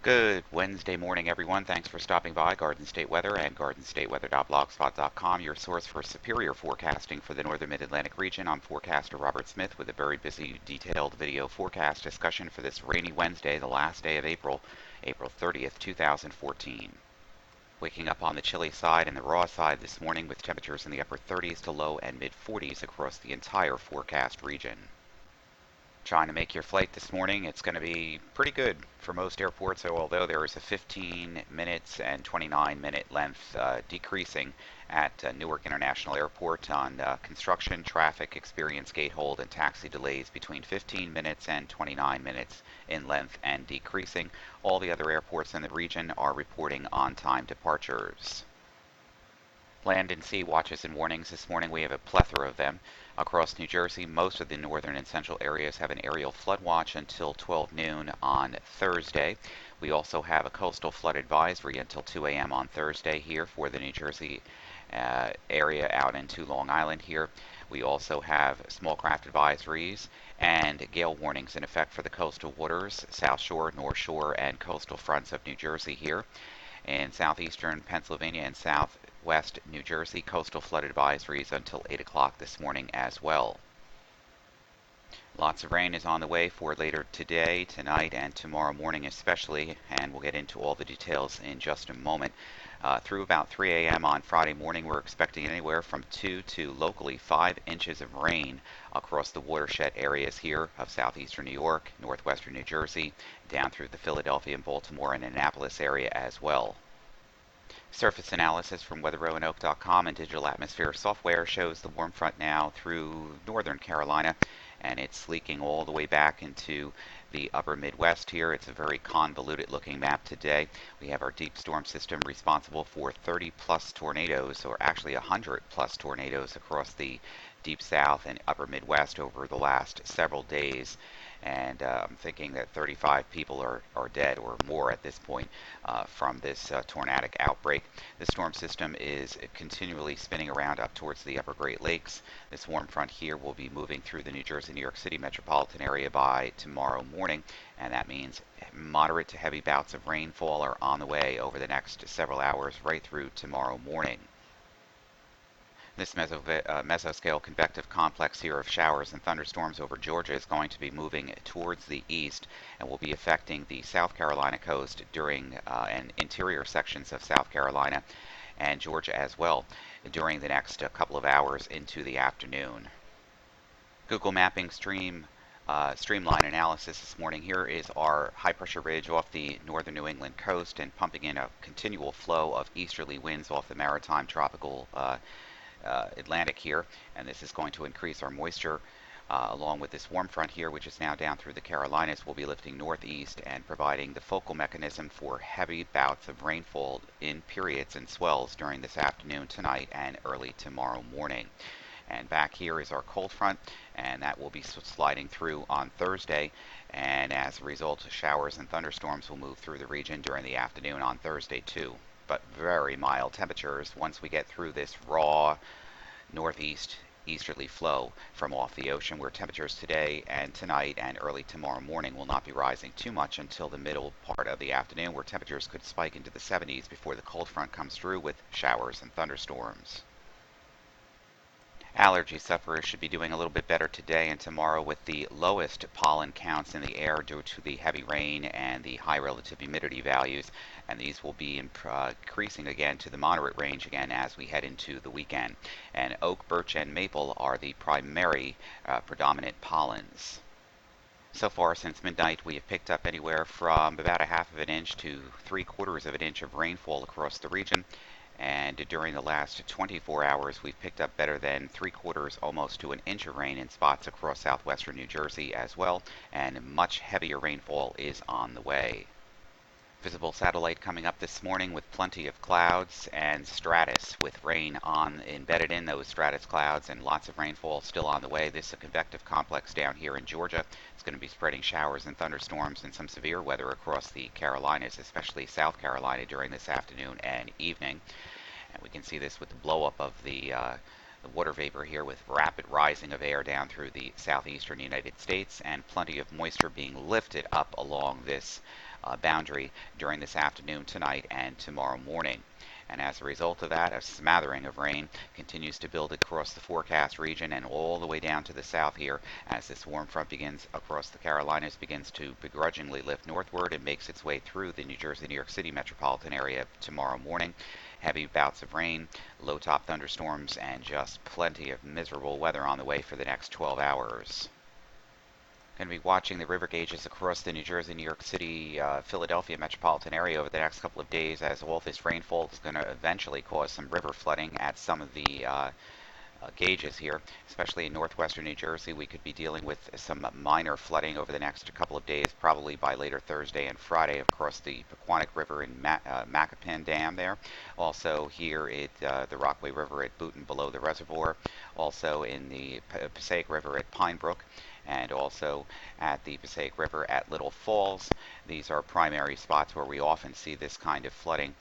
Good Wednesday morning, everyone. Thanks for stopping by Garden State Weather and GardenStateWeather.blogspot.com, your source for superior forecasting for the northern mid-Atlantic region. I'm forecaster Robert Smith with a very busy, detailed video forecast discussion for this rainy Wednesday, the last day of April, April 30th, 2014. Waking up on the chilly side and the raw side this morning with temperatures in the upper 30s to low and mid 40s across the entire forecast region. Trying to make your flight this morning, it's going to be pretty good for most airports, so although there is a 15 minutes and 29-minute length decreasing at Newark International Airport on construction, traffic, experience gate hold, and taxi delays between 15 minutes and 29 minutes in length and decreasing. All the other airports in the region are reporting on-time departures. Land and sea watches and warnings this morning. We have a plethora of them. Across New Jersey, most of the northern and central areas have an aerial flood watch until 12 noon on Thursday. We also have a coastal flood advisory until 2 a.m. on Thursday here for the New Jersey area out into Long Island here. We also have small craft advisories and gale warnings in effect for the coastal waters, South Shore, North Shore, and coastal fronts of New Jersey here. In southeastern Pennsylvania and southwest New Jersey, coastal flood advisories until 8 o'clock this morning as well. Lots of rain is on the way for later today, tonight, and tomorrow morning especially, and we'll get into all the details in just a moment. Through about 3 a.m. on Friday morning, we're expecting anywhere from 2 to locally 5 inches of rain across the watershed areas here of southeastern New York, northwestern New Jersey, down through the Philadelphia and Baltimore and Annapolis area as well. Surface analysis from weatherroanoke.com and digital atmosphere software shows the warm front now through northern Carolina, and it's leaking all the way back into the upper Midwest here. It's a very convoluted looking map today. We have our deep storm system responsible for 30 plus tornadoes, or actually 100 plus tornadoes across the deep south and upper Midwest over the last several days. And I'm thinking that 35 people are dead or more at this point from this tornadic outbreak. The storm system is continually spinning around up towards the upper Great Lakes. This warm front here will be moving through the New Jersey, New York City metropolitan area by tomorrow morning, and that means moderate to heavy bouts of rainfall are on the way over the next several hours right through tomorrow morning. This mesoscale convective complex here of showers and thunderstorms over Georgia is going to be moving towards the east and will be affecting the South Carolina coast during and interior sections of South Carolina and Georgia as well during the next couple of hours into the afternoon. Google Mapping Streamline analysis this morning. Here is our high pressure ridge off the northern New England coast and pumping in a continual flow of easterly winds off the maritime tropical Atlantic here, and this is going to increase our moisture along with this warm front here, which is now down through the Carolinas. Will be lifting northeast and providing the focal mechanism for heavy bouts of rainfall in periods and swells during this afternoon, tonight, and early tomorrow morning. And back here is our cold front, and that will be sliding through on Thursday, and as a result, showers and thunderstorms will move through the region during the afternoon on Thursday too. But very mild temperatures once we get through this raw northeast easterly flow from off the ocean, where temperatures today and tonight and early tomorrow morning will not be rising too much until the middle part of the afternoon, where temperatures could spike into the 70s before the cold front comes through with showers and thunderstorms. Allergy sufferers should be doing a little bit better today and tomorrow with the lowest pollen counts in the air due to the heavy rain and the high relative humidity values, and these will be increasing again to the moderate range again as we head into the weekend. And oak, birch, and maple are the primary predominant pollens. So far since midnight, we have picked up anywhere from about a half of an inch to 3/4 of an inch of rainfall across the region. And during the last 24 hours, we've picked up better than 3/4, almost to an inch of rain in spots across southwestern New Jersey as well, and much heavier rainfall is on the way. Visible satellite coming up this morning with plenty of clouds and stratus with rain embedded in those stratus clouds and lots of rainfall still on the way. This is a convective complex down here in Georgia. It's going to be spreading showers and thunderstorms and some severe weather across the Carolinas, especially South Carolina during this afternoon and evening. And we can see this with the blow up of the water vapor here, with rapid rising of air down through the southeastern United States and plenty of moisture being lifted up along this boundary during this afternoon, tonight, and tomorrow morning. And as a result of that, a smattering of rain continues to build across the forecast region and all the way down to the south here as this warm front begins across the Carolinas, begins to begrudgingly lift northward and makes its way through the New Jersey, New York City metropolitan area tomorrow morning. Heavy bouts of rain, low top thunderstorms, and just plenty of miserable weather on the way for the next 12 hours. Going to be watching the river gauges across the New Jersey, New York City, Philadelphia metropolitan area over the next couple of days, as all this rainfall is going to eventually cause some river flooding at some of the gauges here, especially in northwestern New Jersey. We could be dealing with some minor flooding over the next couple of days, probably by later Thursday and Friday across the Pequannock River and Macapan Dam there. Also here at the Rockaway River at Boonton below the reservoir. Also in the Passaic River at Pine Brook, and also at the Passaic River at Little Falls. These are primary spots where we often see this kind of flooding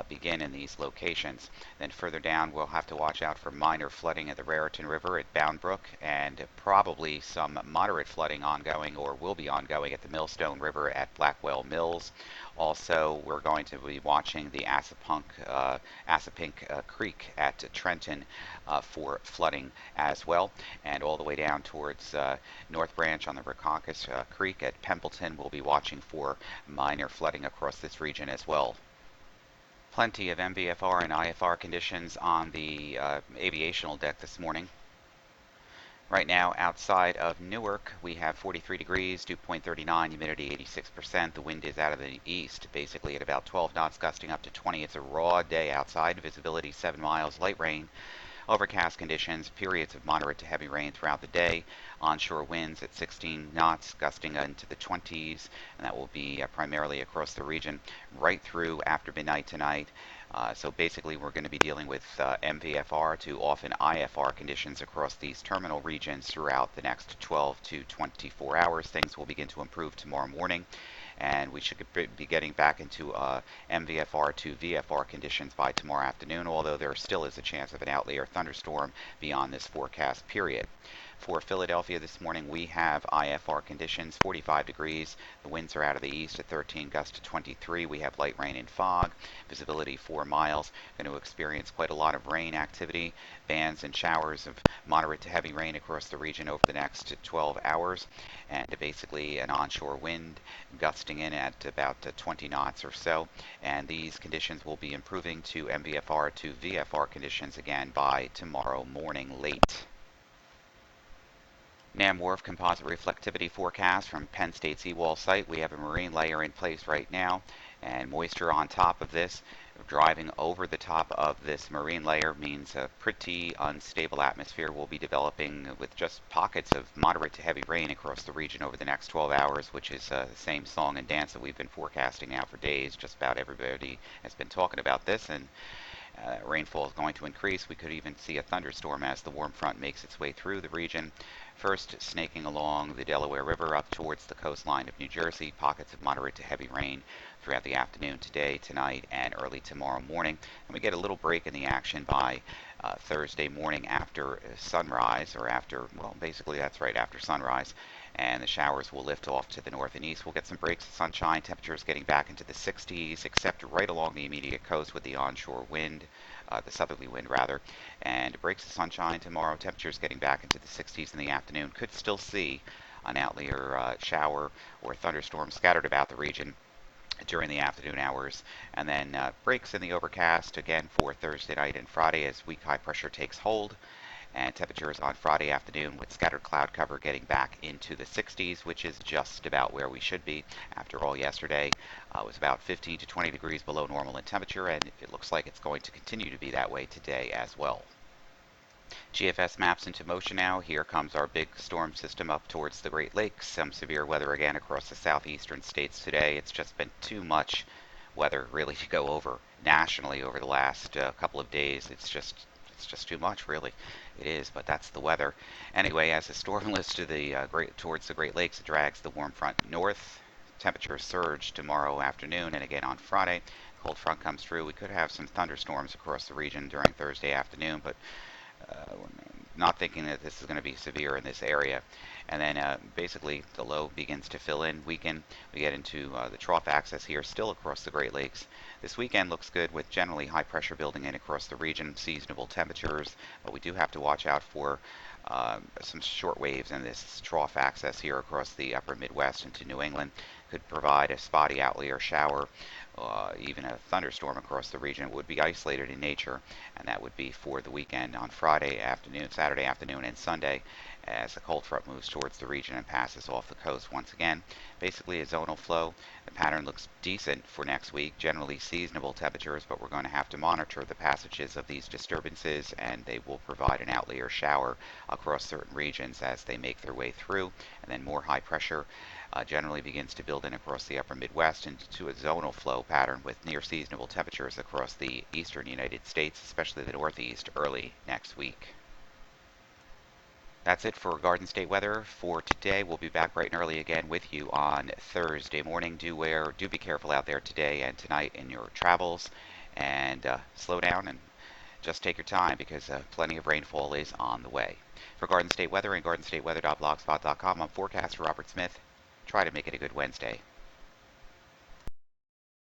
begin in these locations. Then further down, we'll have to watch out for minor flooding at the Raritan River at Bound Brook, and probably some moderate flooding ongoing or will be ongoing at the Millstone River at Blackwell Mills. Also, we're going to be watching the Assapink Creek at Trenton for flooding as well, and all the way down towards North Branch on the Rackaucus Creek at Pembleton. We'll be watching for minor flooding across this region as well. Plenty of MVFR and IFR conditions on the aviational deck this morning. Right now, outside of Newark, we have 43 degrees, dew point 39, humidity 86%. The wind is out of the east, basically at about 12 knots, gusting up to 20. It's a raw day outside, visibility 7 miles, light rain. Overcast conditions, periods of moderate to heavy rain throughout the day. Onshore winds at 16 knots, gusting into the 20s, and that will be primarily across the region right through after midnight tonight. So basically we're going to be dealing with MVFR to often IFR conditions across these terminal regions throughout the next 12 to 24 hours. Things will begin to improve tomorrow morning, and we should be getting back into MVFR to VFR conditions by tomorrow afternoon, although there still is a chance of an outlier thunderstorm beyond this forecast period. For Philadelphia this morning, we have IFR conditions, 45 degrees. The winds are out of the east at 13, gusts to 23. We have light rain and fog. Visibility 4 miles. Going to experience quite a lot of rain activity. Bands and showers of moderate to heavy rain across the region over the next 12 hours. And basically an onshore wind gusting in at about 20 knots or so. And these conditions will be improving to MVFR to VFR conditions again by tomorrow morning late. NamWRF composite reflectivity forecast from Penn State Seawall site. We have a marine layer in place right now, and moisture on top of this. Driving over the top of this marine layer means a pretty unstable atmosphere will be developing with just pockets of moderate to heavy rain across the region over the next 12 hours, which is the same song and dance that we've been forecasting now for days. Just about everybody has been talking about this, and rainfall is going to increase. We could even see a thunderstorm as the warm front makes its way through the region. First, snaking along the Delaware River up towards the coastline of New Jersey. Pockets of moderate to heavy rain throughout the afternoon today, tonight, and early tomorrow morning. And we get a little break in the action by Thursday morning after sunrise, or after, well, basically that's right, after sunrise. And the showers will lift off to the north and east. We'll get some breaks of sunshine, temperatures getting back into the 60s, except right along the immediate coast with the onshore wind, the southerly wind rather. And breaks of sunshine tomorrow, temperatures getting back into the 60s in the afternoon. Could still see an outlier shower or thunderstorm scattered about the region during the afternoon hours, and then breaks in the overcast again for Thursday night and Friday as weak high pressure takes hold. And temperatures on Friday afternoon with scattered cloud cover getting back into the 60s, which is just about where we should be. After all, yesterday was about 15 to 20 degrees below normal in temperature, and it looks like it's going to continue to be that way today as well. GFS maps into motion now. Here comes our big storm system up towards the Great Lakes. Some severe weather again across the southeastern states today. It's just been too much weather really to go over nationally over the last couple of days. It's just too much, really. It is, but that's the weather. Anyway, as the storm lifts to the towards the Great Lakes, it drags the warm front north. Temperatures surge tomorrow afternoon and again on Friday. Cold front comes through. We could have some thunderstorms across the region during Thursday afternoon, but not thinking that this is going to be severe in this area. And then basically the low begins to fill in, weaken. We get into the trough axis here, still across the Great Lakes. This weekend looks good with generally high pressure building in across the region, seasonable temperatures, but we do have to watch out for some short waves in this trough axis here across the upper Midwest into New England. Could provide a spotty outlier shower, even a thunderstorm across the region. It would be isolated in nature, and that would be for the weekend on Friday afternoon, Saturday afternoon, and Sunday as the cold front moves towards the region and passes off the coast once again. Basically a zonal flow. The pattern looks decent for next week, generally seasonable temperatures, but we're going to have to monitor the passages of these disturbances, and they will provide an outlier shower across certain regions as they make their way through, and then more high pressure generally begins to build in across the upper Midwest into a zonal flow pattern with near seasonable temperatures across the eastern United States, especially the Northeast, early next week. That's it for Garden State weather for today. We'll be back bright and early again with you on Thursday morning. Do be careful out there today and tonight in your travels, and slow down and just take your time because plenty of rainfall is on the way. For Garden State weather and GardenStateWeather.blogspot.com, I'm forecaster Robert Smith. Try to make it a good Wednesday.